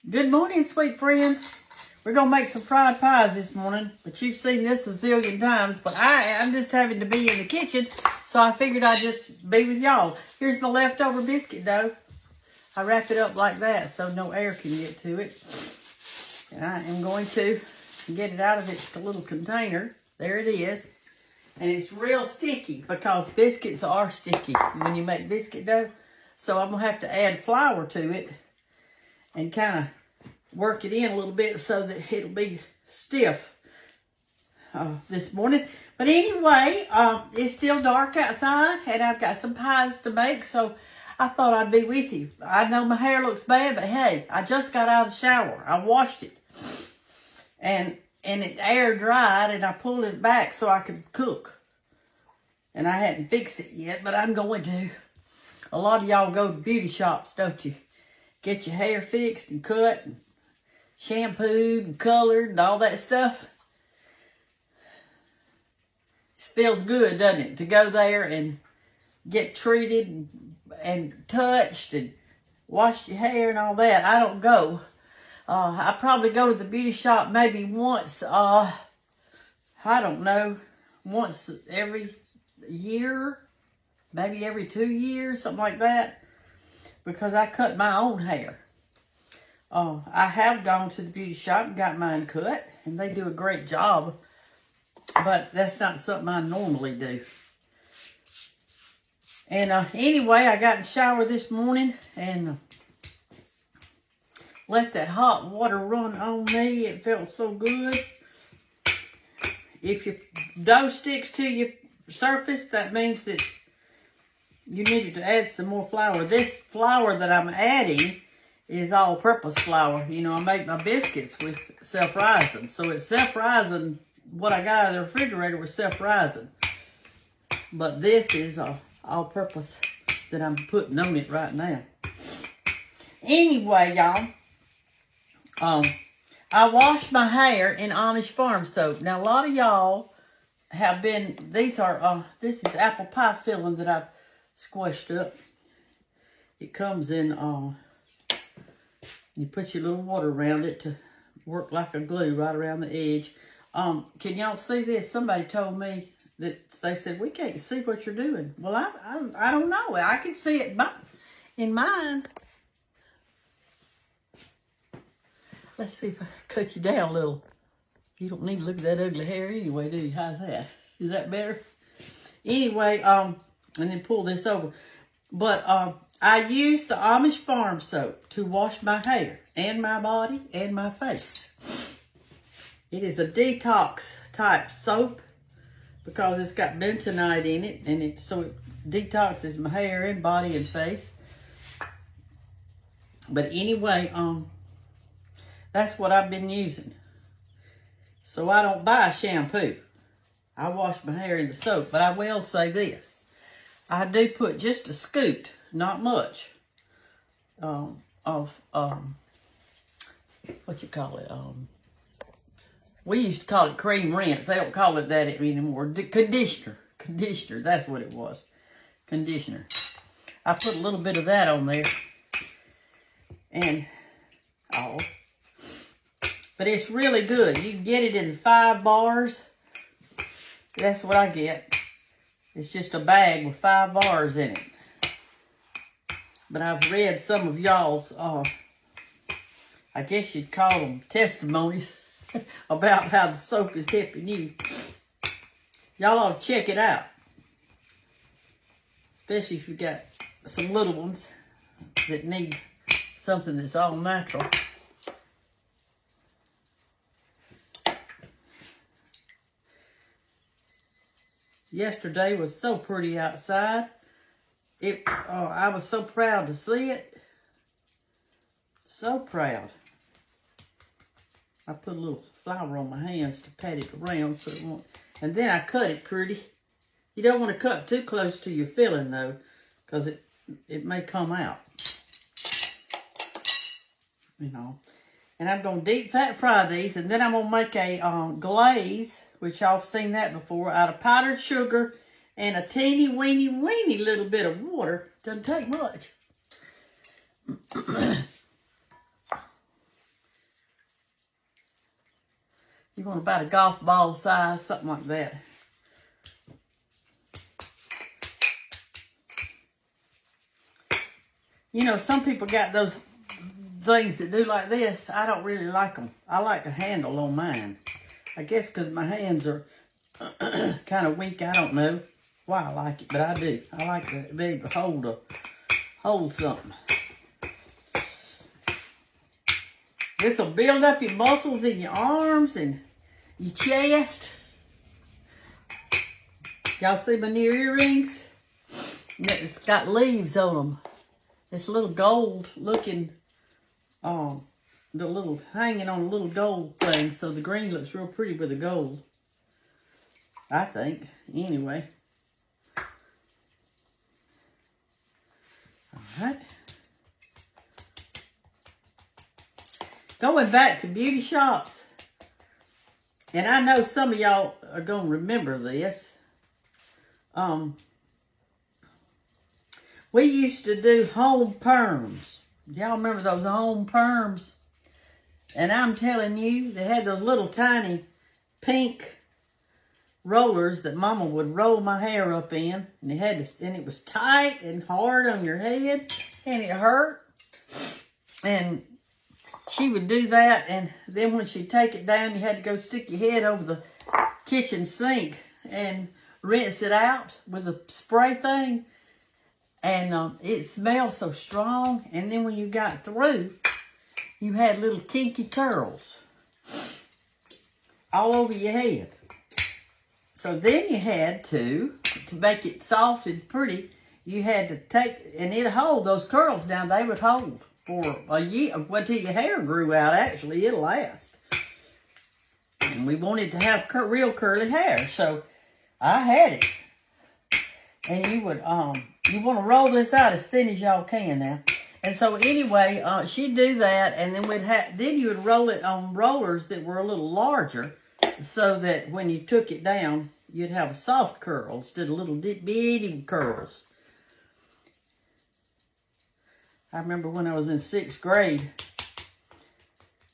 Good morning, sweet friends. We're going to make some fried pies this morning, but you've seen this a zillion times, but I'm just having to be in the kitchen, so I figured I'd just be with y'all. Here's my leftover biscuit dough. I wrap it up like that so no air can get to it. And I am going to get it out of its little container. There it is. And it's real sticky because biscuits are sticky when you make biscuit dough. So I'm going to have to add flour to it and kind of work it in a little bit so that it'll be stiff this morning. But anyway, it's still dark outside and I've got some pies to make, so I thought I'd be with you. I know my hair looks bad, but hey, I just got out of the shower. I washed it and it air dried and I pulled it back so I could cook. And I hadn't fixed it yet, but I'm going to. A lot of y'all go to beauty shops, don't you? Get your hair fixed and cut and shampooed and colored and all that stuff. It feels good, doesn't it? To go there and get treated and touched and wash your hair and all that. I don't go. I probably go to the beauty shop maybe once, I don't know, once every year, maybe every 2 years, something like that. Because I cut my own hair. I have gone to the beauty shop and got mine cut, and they do a great job, but that's not something I normally do. And anyway, I got in the shower this morning and let that hot water run on me. It felt so good. If your dough sticks to your surface, that means that you needed to add some more flour. This flour that I'm adding is all-purpose flour. You know, I make my biscuits with self-rising. So it's self-rising. What I got out of the refrigerator was self-rising. But this is all-purpose that I'm putting on it right now. Anyway, y'all, I washed my hair in Amish farm soap. Now, a lot of y'all have been, this is apple pie filling that I've squished up. It comes in, you put your little water around it to work like a glue right around the edge. Can y'all see this? Somebody told me that they said, we can't see what you're doing. Well, I don't know. I can see it in mine. Let's see if I cut you down a little. You don't need to look at that ugly hair anyway, do you? How's that? Is that better? Anyway, and then pull this over. But I use the Amish farm soap to wash my hair and my body and my face. It is a detox type soap because it's got bentonite in it, and so it detoxes my hair and body and face. But anyway, that's what I've been using. So I don't buy shampoo. I wash my hair in the soap, but I will say this. I do put just a scoop, not much, of, what you call it, we used to call it cream rinse. They don't call it that anymore. Conditioner, that's what it was, conditioner. I put a little bit of that on there, and, but it's really good. You can get it in 5 bars. That's what I get. It's just a bag with 5 bars in it. But I've read some of y'all's, I guess you'd call them testimonies about how the soap is helping you. Y'all ought to check it out. Especially if you got some little ones that need something that's all natural. Yesterday was so pretty outside. I was so proud to see it. So proud. I put a little flour on my hands to pat it around so it won't. And then I cut it pretty. You don't want to cut too close to your filling though, because it may come out. You know. And I'm going to deep fat fry these, and then I'm going to make a glaze, which y'all have seen that before, out of powdered sugar and a teeny weeny little bit of water. Doesn't take much. You want about a golf ball size, something like that. You know, some people got those things that do like this. I don't really like them. I like a handle on mine. I guess because my hands are kind of weak. I don't know why I like it, but I do. I like to be able to hold something. This will build up your muscles in your arms and your chest. Y'all see my new earrings? It's got leaves on them. It's a little gold looking, the little hanging on a little gold thing. So the green looks real pretty with the gold. I think, anyway. All right. Going back to beauty shops, and I know some of y'all are going to remember this. We used to do home perms. Y'all remember those home perms? And I'm telling you, they had those little tiny pink rollers that Mama would roll my hair up in, and it was tight and hard on your head, and it hurt. And she would do that, and then when she'd take it down, you had to go stick your head over the kitchen sink and rinse it out with a spray thing. And it smelled so strong. And then when you got through, you had little kinky curls all over your head. So then you had to make it soft and pretty, you had to take, and it'd hold those curls down. They would hold for a year, until your hair grew out. Actually, it'll last. And we wanted to have real curly hair, so I had it. And you would, you want to roll this out as thin as y'all can now. And so anyway, she'd do that, and then you would roll it on rollers that were a little larger, so that when you took it down, you'd have a soft curl instead of little bitty curls. I remember when I was in 6th grade,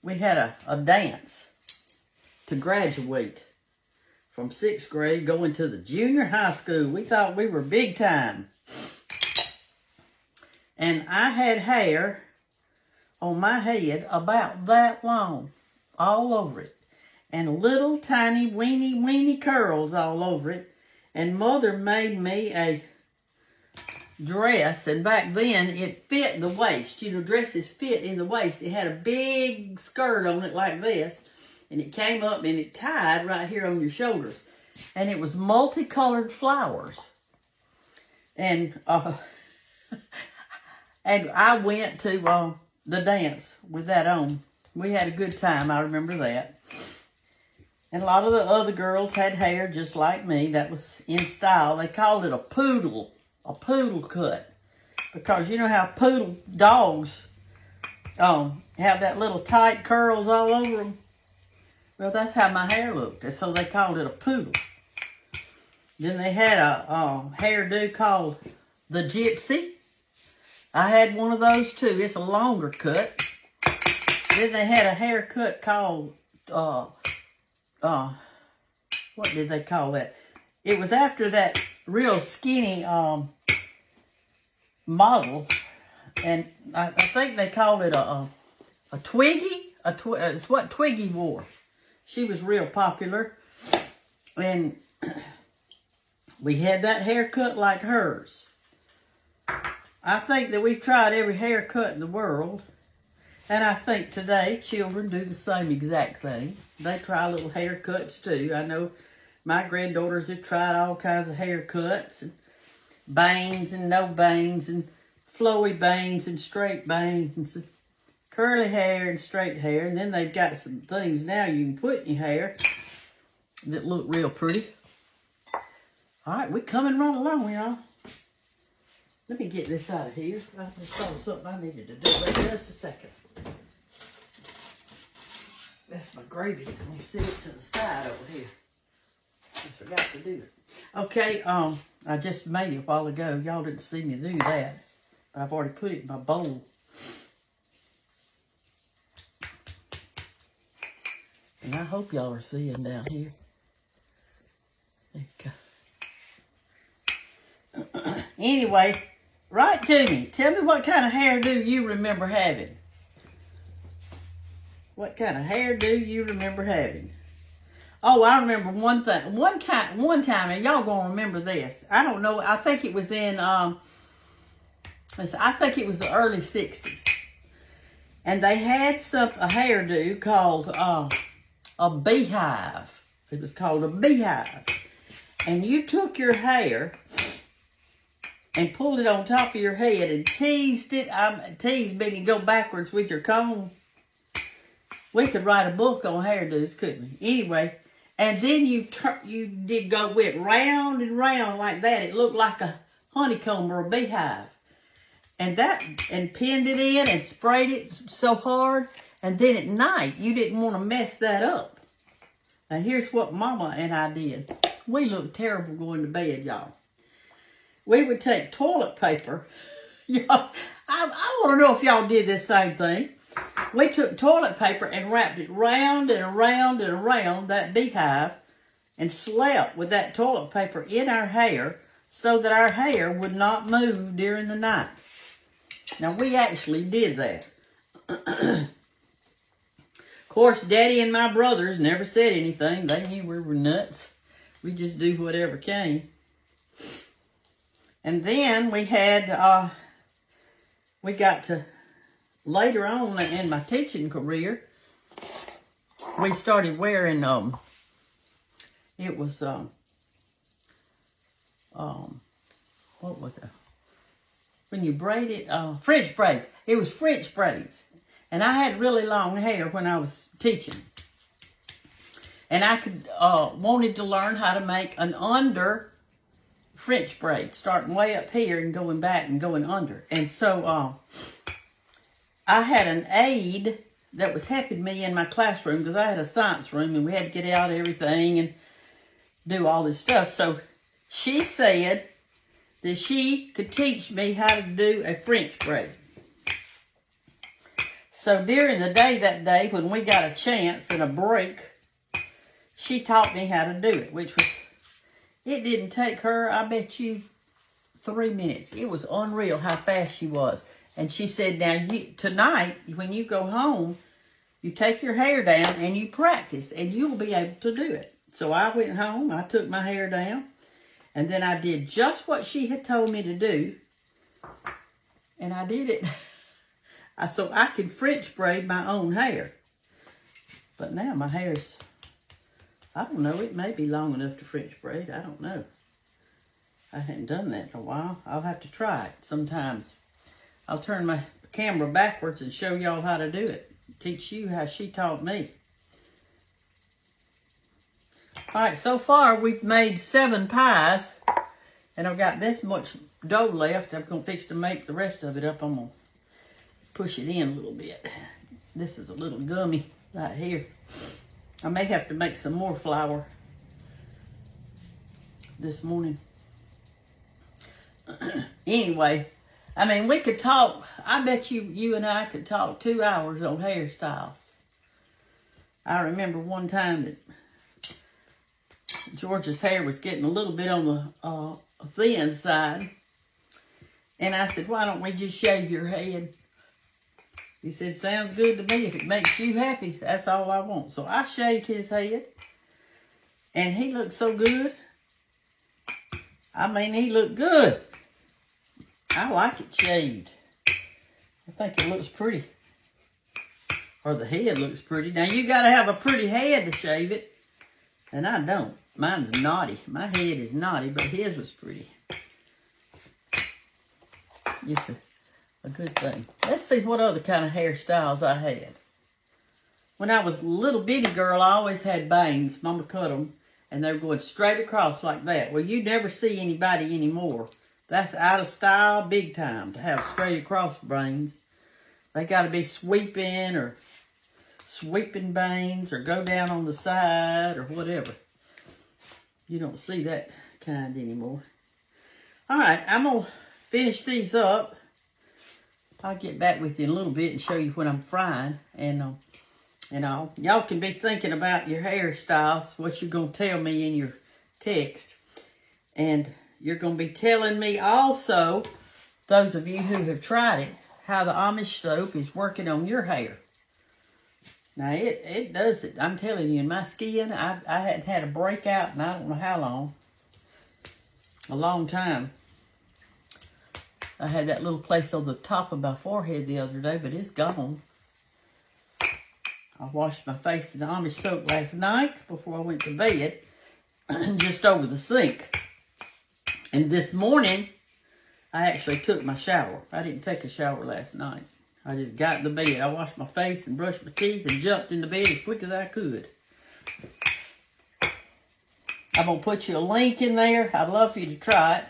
we had a dance to graduate from 6th grade going to the junior high school. We thought we were big time. And I had hair on my head about that long, all over it. And little tiny weeny curls all over it. And Mother made me a dress, and back then it fit the waist. You know, dresses fit in the waist. It had a big skirt on it like this, and it came up and it tied right here on your shoulders. And it was multicolored flowers. And and I went to the dance with that on. We had a good time, I remember that. And a lot of the other girls had hair just like me. That was in style. They called it a poodle cut. Because you know how poodle dogs have that little tight curls all over them? Well, that's how my hair looked. And so they called it a poodle. Then they had a hairdo called the gypsy. I had one of those too. It's a longer cut. Then they had a haircut called, what did they call that? It was after that real skinny model, and I think they called it a Twiggy. It's what Twiggy wore. She was real popular, and we had that haircut like hers. I think that we've tried every haircut in the world, and I think today children do the same exact thing. They try little haircuts too. I know my granddaughters have tried all kinds of haircuts, and bangs and no bangs, and flowy bangs and straight bangs, and curly hair and straight hair. And then they've got some things now you can put in your hair that look real pretty. All right, we're coming right along, y'all. Let me get this out of here. I just thought of something I needed to do. Wait just a second. That's my gravy. I'm going to set it to the side over here. I forgot to do it. Okay, I just made it a while ago. Y'all didn't see me do that. But I've already put it in my bowl. And I hope y'all are seeing down here. There you go. Anyway, write to me. Tell me what kind of hairdo you remember having. What kind of hairdo you remember having? Oh, I remember one thing. One time, and y'all gonna remember this. I don't know. I think it was in. I think it was the early '60s, and they had a hairdo called a beehive. It was called a beehive, and you took your hair and pulled it on top of your head and teased it. Teased meaning go backwards with your comb. We could write a book on hairdos, couldn't we? Anyway. And then you went round and round like that. It looked like a honeycomb or a beehive. And pinned it in and sprayed it so hard. And then at night, you didn't want to mess that up. Now here's what Mama and I did. We looked terrible going to bed, y'all. We would take toilet paper. Y'all, I want to know if y'all did this same thing. We took toilet paper and wrapped it round and around and around that beehive and slept with that toilet paper in our hair so that our hair would not move during the night. Now, we actually did that. Of course, Daddy and my brothers never said anything. They knew we were nuts. We just do whatever came. And then we had, we got to... Later on in my teaching career, we started wearing, it was, what was it? When you braid it, French braids. It was French braids. And I had really long hair when I was teaching. And I wanted to learn how to make an under French braid, starting way up here and going back and going under. And so, I had an aide that was helping me in my classroom because I had a science room and we had to get out everything and do all this stuff. So she said that she could teach me how to do a French braid. So during the day that day when we got a chance and a break, she taught me how to do it, which was, it didn't take her, I bet you, 3 minutes. It was unreal how fast she was. And she said, now, tonight, when you go home, you take your hair down and you practice, and you'll be able to do it. So I went home, I took my hair down, and then I did just what she had told me to do, and I did it. So I could French braid my own hair. But now my hair's, I don't know, it may be long enough to French braid. I don't know. I hadn't done that in a while. I'll have to try it sometimes. I'll turn my camera backwards and show y'all how to do it. Teach you how she taught me. All right, so far we've made 7 pies. And I've got this much dough left. I'm going to fix to make the rest of it up. I'm going to push it in a little bit. This is a little gummy right here. I may have to make some more flour this morning. Anyway, I mean, we could talk. I bet you and I could talk 2 hours on hairstyles. I remember one time that George's hair was getting a little bit on the thin side. And I said, why don't we just shave your head? He said, sounds good to me. If it makes you happy, that's all I want. So I shaved his head. And he looked so good. I mean, he looked good. I like it shaved. I think it looks pretty. Or the head looks pretty. Now, you got to have a pretty head to shave it. And I don't. Mine's naughty. My head is naughty, but his was pretty. It's a good thing. Let's see what other kind of hairstyles I had. When I was a little bitty girl, I always had bangs. Mama cut them. And they were going straight across like that. Well, you never see anybody anymore. That's out of style big time to have straight across bangs. They got to be sweeping or sweeping bangs or go down on the side or whatever. You don't see that kind anymore. All right, I'm going to finish these up. I'll get back with you in a little bit and show you what I'm frying. And and all. Y'all can be thinking about your hairstyles, what you're going to tell me in your text. And you're going to be telling me also, those of you who have tried it, how the Amish soap is working on your hair. Now, it does it. I'm telling you, in my skin, I hadn't had a breakout in I don't know how long. A long time. I had that little place on the top of my forehead the other day, but it's gone. I washed my face in the Amish soap last night before I went to bed, just over the sink. And this morning, I actually took my shower. I didn't take a shower last night. I just got in the bed. I washed my face and brushed my teeth and jumped in the bed as quick as I could. I'm going to put you a link in there. I'd love for you to try it.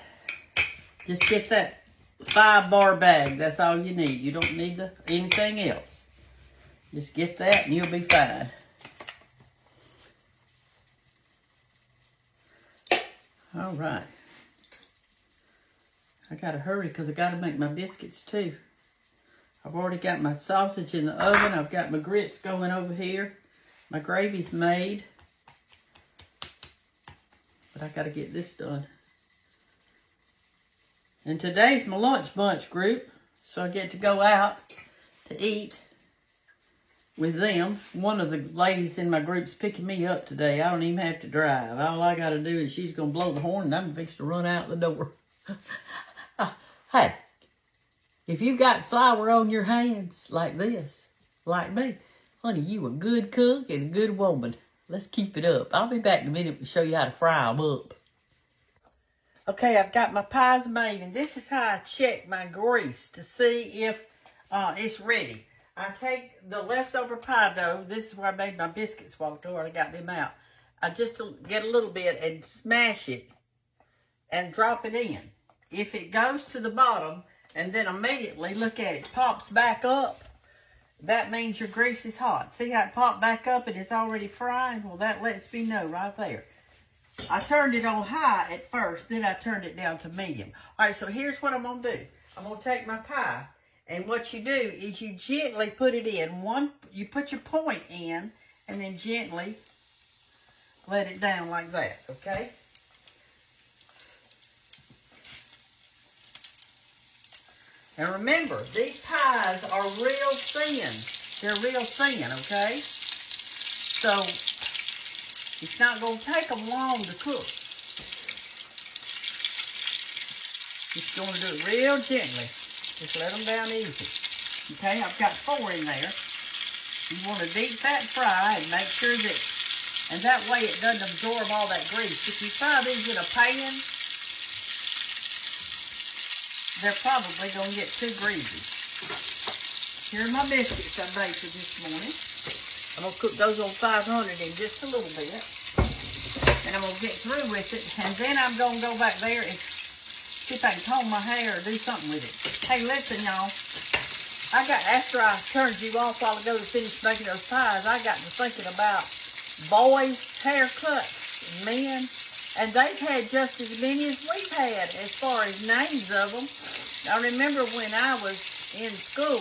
Just get that 5-bar bag. That's all you need. You don't need anything else. Just get that and you'll be fine. All right. I got to hurry because I got to make my biscuits too. I've already got my sausage in the oven. I've got my grits going over here. My gravy's made. But I got to get this done. And today's my lunch bunch group. So I get to go out to eat with them. One of the ladies in my group's picking me up today. I don't even have to drive. All I got to do is she's going to blow the horn and I'm fixing to run out the door. Hey, if you got flour on your hands like this, like me, honey, you a good cook and a good woman. Let's keep it up. I'll be back in a minute to show you how to fry them up. Okay, I've got my pies made, and this is how I check my grease to see if it's ready. I take the leftover pie dough. This is where I made my biscuits while ago. I got them out. I just get a little bit and smash it and drop it in. If it goes to the bottom and then immediately look at it, pops back up, that means your grease is hot. See how it popped back up and it's already frying? Well, that lets me know right there. I turned it on high at first, then I turned it down to medium. All right, so here's what I'm going to do. I'm going to take my pie, and what you do is you gently put it in. You put your point in, and then gently let it down like that, okay? And remember, these pies are real thin. They're real thin, okay? So, it's not going to take them long to cook. Just going to do it real gently. Just let them down easy. Okay, I've got 4 in there. You want to deep fat fry and make sure that, and that way it doesn't absorb all that grease. If you fry these in a pan, they're probably going to get too greasy. Here are my biscuits I baked this morning. I'm going to cook those on 500 in just a little bit. And I'm going to get through with it. And then I'm going to go back there and see if I can comb my hair or do something with it. Hey, listen, y'all. After I turned you off a while ago to finish making those pies, I got to thinking about boys' haircuts, men. And they've had just as many as we've had as far as names of them. I remember when I was in school,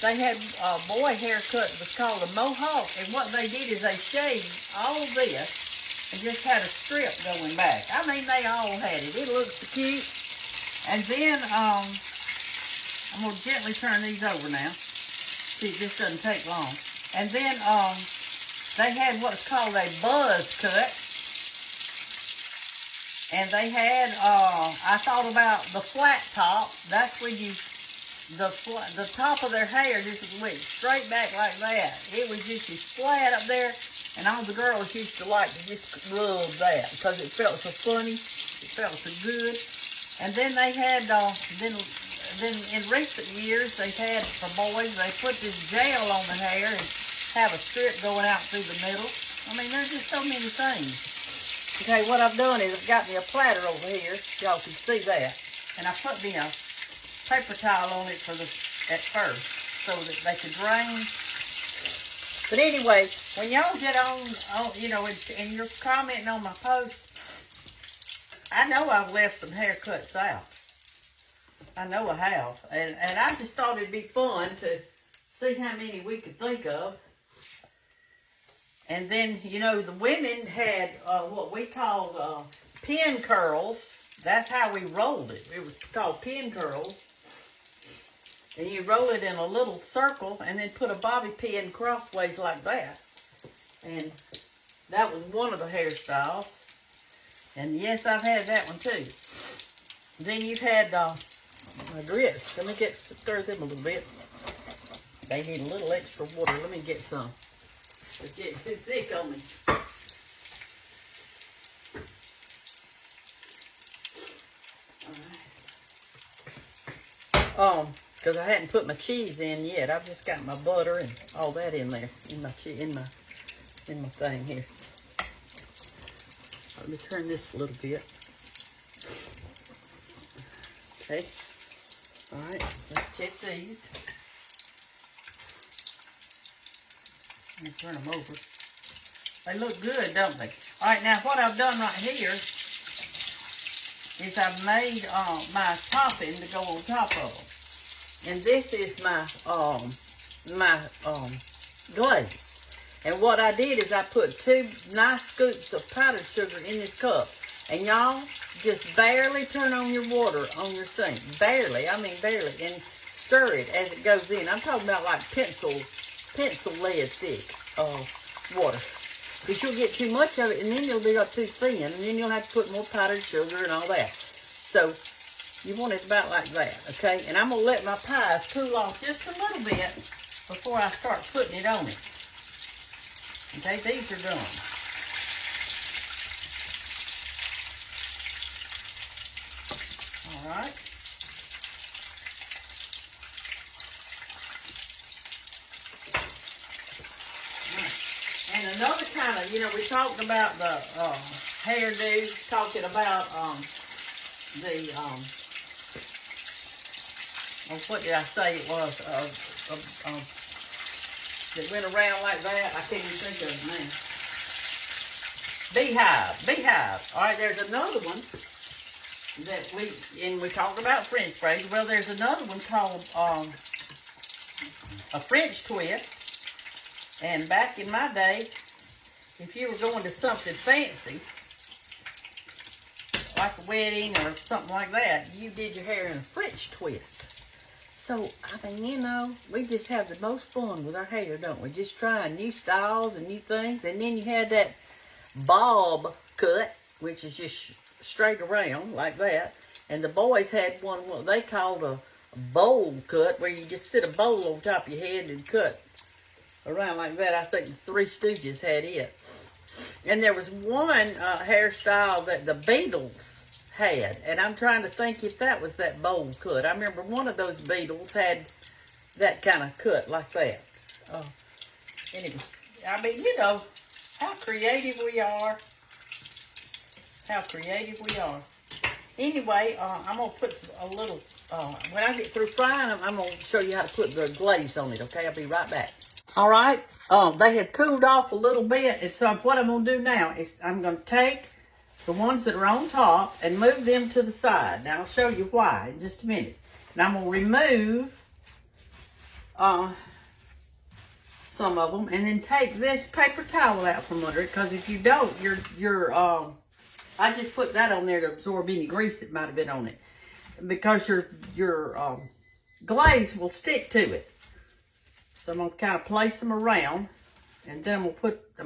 they had a boy haircut that was called a mohawk. And what they did is they shaved all this and just had a strip going back. I mean, they all had it. It looks so cute. And then, I'm going to gently turn these over now. See, this doesn't take long. And then, they had what's called a buzz cut. And they had, I thought about the flat top. That's when you, the top of their hair just went straight back like that. It was just as flat up there. And all the girls used to like to just rub that because it felt so funny. It felt so good. And then they had, then in recent years, they've had, for boys, they put this gel on the hair and have a strip going out through the middle. I mean, there's just so many things. Okay, what I've done is I've got me a platter over here. Y'all can see that. And I put me a paper towel on it at first so that they could drain. But anyway, when y'all get on, you know, and you're commenting on my post, I know I've left some haircuts out. I know I have. And I just thought it'd be fun to see how many we could think of. And then, you know, the women had what we called pin curls. That's how we rolled it. It was called pin curls. And you roll it in a little circle and then put a bobby pin crossways like that. And that was one of the hairstyles. And yes, I've had that one too. Then you've had my grits. Let me stir them a little bit. They need a little extra water. Let me get some. It's getting too thick on me. Alright. Because I hadn't put my cheese in yet. I've just got my butter and all that in there in my thing here. Let me turn this a little bit. Okay. All right. Let's check these. Let me turn them over. They look good, don't they? All right. Now what I've done right here is I've made my topping to go on top of them, and this is my glaze. And what I did is I put 2 nice scoops of powdered sugar in this cup. And y'all, just barely turn on your water on your sink. Barely, I mean barely. And stir it as it goes in. I'm talking about like pencil lead thick water. Because you'll get too much of it and then it'll be too thin. And then you'll have to put more powdered sugar and all that. So, you want it about like that, okay? And I'm going to let my pies cool off just a little bit before I start putting it on it. Okay, these are done. All right. And another kind of, you know, we talked about the hairdo, talking about what did I say it was? That went around like that. I can't even think of it now. Beehive. All right, there's another one that we talked about French braids. Well, there's another one called a French twist. And back in my day, if you were going to something fancy, like a wedding or something like that, you did your hair in a French twist. So, I mean, you know, we just have the most fun with our hair, don't we? Just trying new styles and new things. And then you had that bob cut, which is just straight around like that. And the boys had one what they called a bowl cut, where you just sit a bowl on top of your head and cut around like that. I think the Three Stooges had it. And there was one hairstyle that the Beatles had, and I'm trying to think if that was that bowl cut. I remember one of those Beatles had that kind of cut like that. And it was, I mean, you know, how creative we are. How creative we are. Anyway, I'm going to put a little, when I get through frying them, I'm going to show you how to put the glaze on it, okay? I'll be right back. All right, they have cooled off a little bit, and so what I'm going to do now is I'm going to take the ones that are on top and move them to the side. Now, I'll show you why in just a minute. And I'm going to remove some of them and then take this paper towel out from under it, because if you don't, I just put that on there to absorb any grease that might have been on it, because your glaze will stick to it. So I'm going to kind of place them around, and then I'm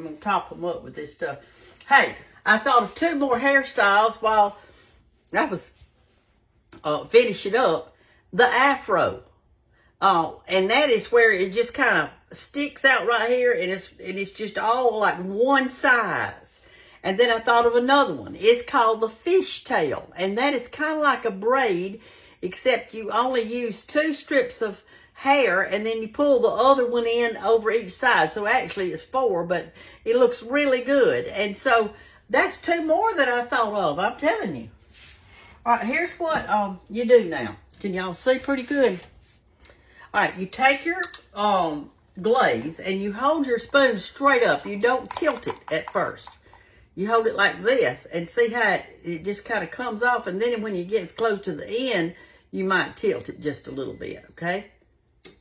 going to top them up with this stuff. Hey, I thought of 2 more hairstyles while I was finishing up. The afro. And that is where it just kind of sticks out right here, and it's just all like one size. And then I thought of another one. It's called the fishtail, and that is kind of like a braid, except you only use 2 strips of hair, and then you pull the other one in over each side. So actually it's 4, but it looks really good. And so that's 2 more that I thought of, I'm telling you. All right, here's what you do now. Can y'all see pretty good? All right, you take your glaze and you hold your spoon straight up. You don't tilt it at first. You hold it like this and see how it just kind of comes off. And then when you get close to the end, you might tilt it just a little bit, okay?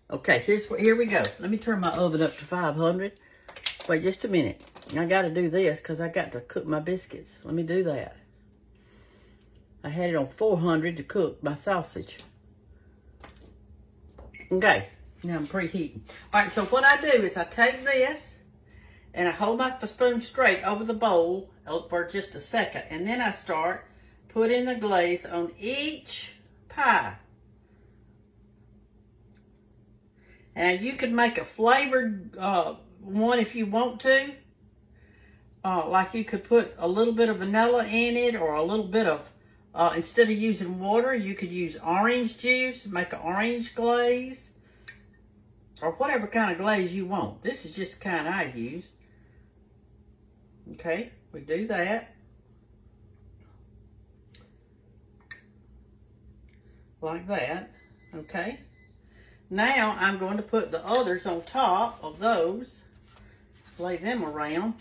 Okay, here we go. Let me turn my oven up to 500. Wait just a minute. I got to do this because I got to cook my biscuits. Let me do that. I had it on 400 to cook my sausage. Okay, now I'm preheating. All right, so what I do is I take this and I hold my spoon straight over the bowl for just a second. And then I start putting the glaze on each pie. And you could make a flavored one if you want to. Like you could put a little bit of vanilla in it, or a little bit of, instead of using water, you could use orange juice, make an orange glaze, or whatever kind of glaze you want. This is just the kind I use. Okay, we do that. Like that, okay. Now I'm going to put the others on top of those, lay them around,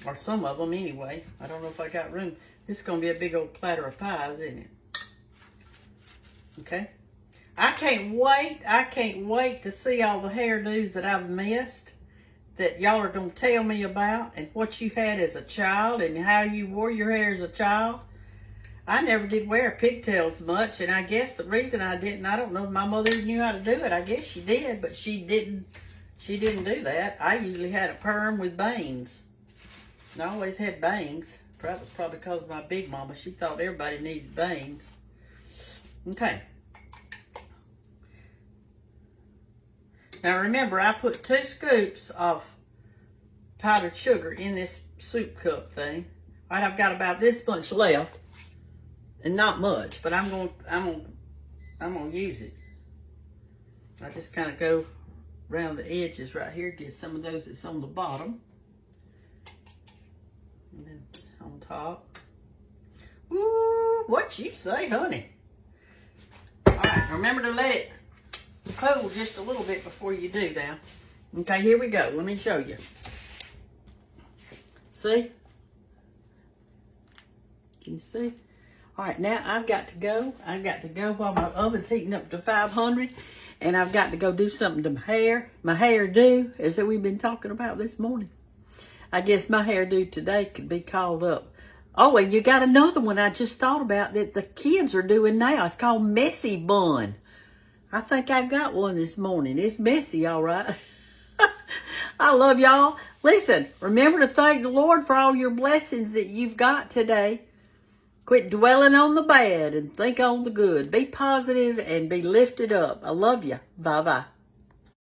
or some of them anyway. I don't know if I got room. This is going to be a big old platter of pies, isn't it? Okay. I can't wait to see all the hairdos that I've missed, that y'all are going to tell me about, and what you had as a child and how you wore your hair as a child. I never did wear pigtails much, and I guess the reason I didn't, I don't know if my mother knew how to do it. I guess she did, but she didn't do that. I usually had a perm with bangs. And I always had bangs. That was probably because of my big mama. She thought everybody needed bangs. Okay. Now remember, I put 2 scoops of powdered sugar in this soup cup thing. All right, I've got about this much left. And not much, but I'm gonna use it. I just kind of go around the edges right here, get some of those that's on the bottom, and then on top. Woo! What you say, honey? All right, remember to let it cool just a little bit before you do now. Okay, here we go. Let me show you. See? Can you see? All right, now I've got to go. I've got to go while my oven's heating up to 500, and I've got to go do something to my hair. My hairdo, as we've been talking about this morning. I guess my hairdo today could be called up. Oh, and you got another one I just thought about that the kids are doing now. It's called messy bun. I think I got one this morning. It's messy, all right. I love y'all. Listen, remember to thank the Lord for all your blessings that you've got today. Quit dwelling on the bad and think on the good. Be positive and be lifted up. I love you. Bye-bye.